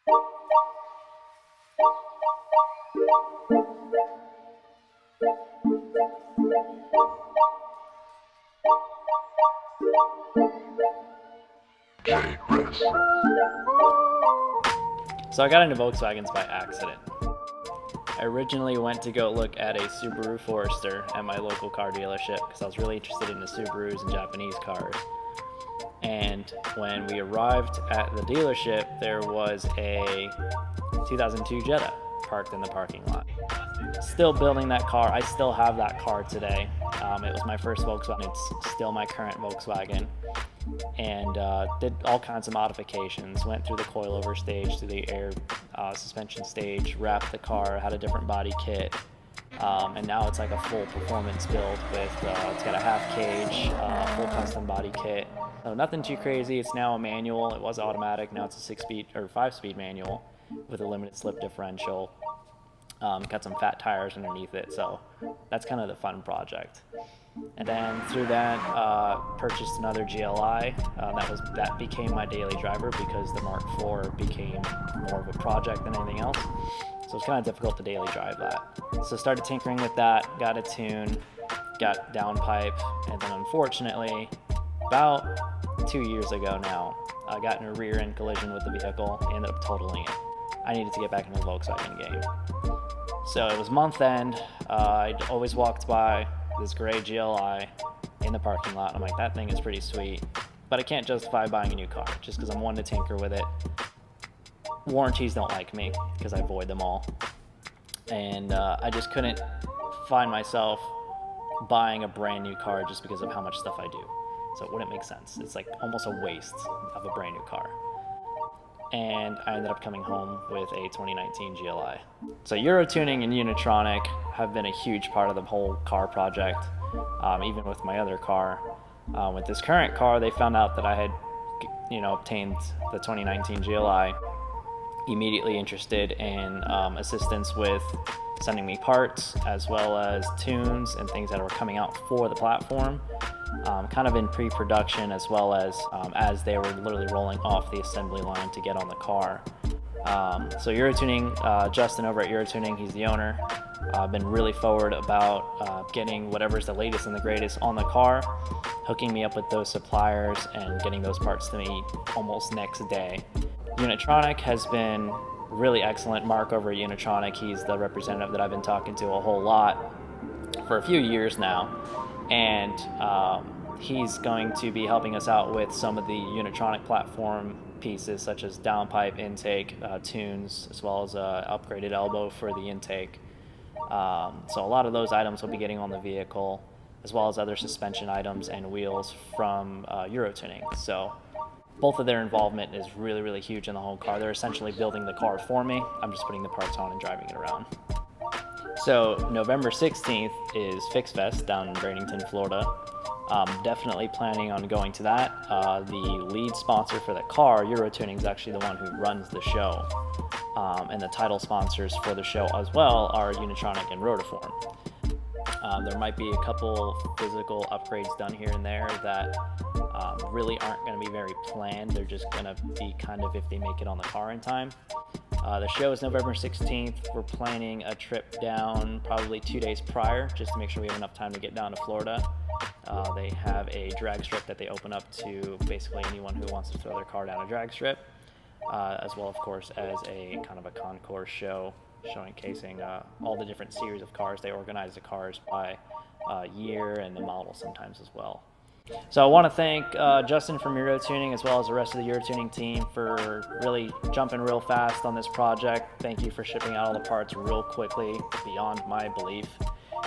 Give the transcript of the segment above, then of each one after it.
So I got into Volkswagens by accident. I originally went to go look at a Subaru Forester at my local car dealership because I was really interested in the Subarus and Japanese cars. And when we arrived at the dealership, there was a 2002 Jetta parked in the parking lot. Still building that car. I still have that car today. It was my first Volkswagen. It's still my current Volkswagen. And did all kinds of modifications. Went through the coilover stage, through the air suspension stage, wrapped the car, had a different body kit. And now it's like a full performance build with, it's got a half cage, full custom body kit. So nothing too crazy. It's now a manual. It was automatic. Now it's a 6-speed or 5-speed manual with a limited slip differential. Got some fat tires underneath it. So that's kind of the fun project. And then through that, purchased another GLI. That became my daily driver because the Mark IV became more of a project than anything else. So it's kind of difficult to daily drive that. So started tinkering with that, got a tune, got downpipe, and then unfortunately, about 2 years ago now, I got in a rear end collision with the vehicle, ended up totaling it. I needed to get back into the Volkswagen game. So it was month end. I'd always walked by this gray GLI in the parking lot. I'm like, that thing is pretty sweet, but I can't justify buying a new car just because I'm wanting to tinker with it. Warranties don't like me because I void them all. And I just couldn't find myself buying a brand new car just because of how much stuff I do. So it wouldn't make sense. It's like almost a waste of a brand new car. And I ended up coming home with a 2019 GLI. So Euro tuning and Unitronic have been a huge part of the whole car project, even with my other car. With this current car, they found out that I had, obtained the 2019 GLI. Immediately interested in assistance with sending me parts as well as tunes and things that were coming out for the platform, kind of in pre-production as well as they were literally rolling off the assembly line to get on the car. So Eurotuning, Justin over at Eurotuning, he's the owner. Been really forward about getting whatever's the latest and the greatest on the car, hooking me up with those suppliers and getting those parts to me almost next day. Unitronic has been really excellent. Mark over at Unitronic, he's the representative that I've been talking to a whole lot for a few years now, and he's going to be helping us out with some of the Unitronic platform pieces such as downpipe, intake, tunes, as well as upgraded elbow for the intake. So a lot of those items will be getting on the vehicle, as well as other suspension items and wheels from Eurotuning. So both of their involvement is really, really huge in the whole car. They're essentially building the car for me. I'm just putting the parts on and driving it around. So November 16th is Fix Fest down in Bradenton, Florida. Definitely planning on going to that. The lead sponsor for the car, Eurotuning, is actually the one who runs the show. And the title sponsors for the show as well are Unitronic and Rotiform. There might be a couple physical upgrades done here and there that really aren't going to be very planned. They're just going to be kind of if they make it on the car in time. The show is November 16th. We're planning a trip down probably 2 days prior just to make sure we have enough time to get down to Florida. They have a drag strip that they open up to basically anyone who wants to throw their car down a drag strip, as well, of course, as a kind of a concourse show showcasing all the different series of cars. They organize the cars by year and the model sometimes as well. So I want to thank Justin from Eurotuning as well as the rest of the Eurotuning team for really jumping real fast on this project. Thank you for shipping out all the parts real quickly, beyond my belief.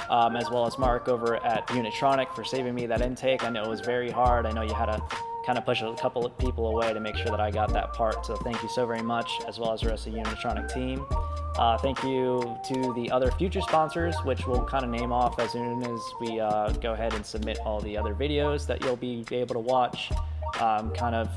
As well as Mark over at Unitronic for saving me that intake. I know it was very hard. I know you had to kind of push a couple of people away to make sure that I got that part. So thank you so very much, as well as the rest of the Unitronic team. Thank you to the other future sponsors, which we'll kind of name off as soon as we go ahead and submit all the other videos that you'll be able to watch. Kind of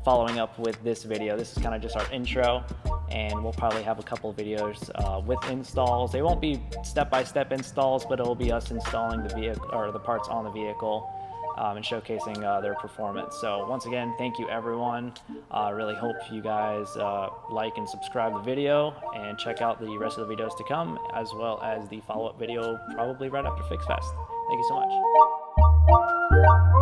following up with this video. This is kind of just our intro, and we'll probably have a couple of videos with installs. They won't be step-by-step installs, but it'll be us installing the vehicle or the parts on the vehicle. and showcasing their performance. So once again, thank you everyone. Really hope you guys like and subscribe the video and check out the rest of the videos to come, as well as the follow-up video probably right after FixFest. Thank you so much.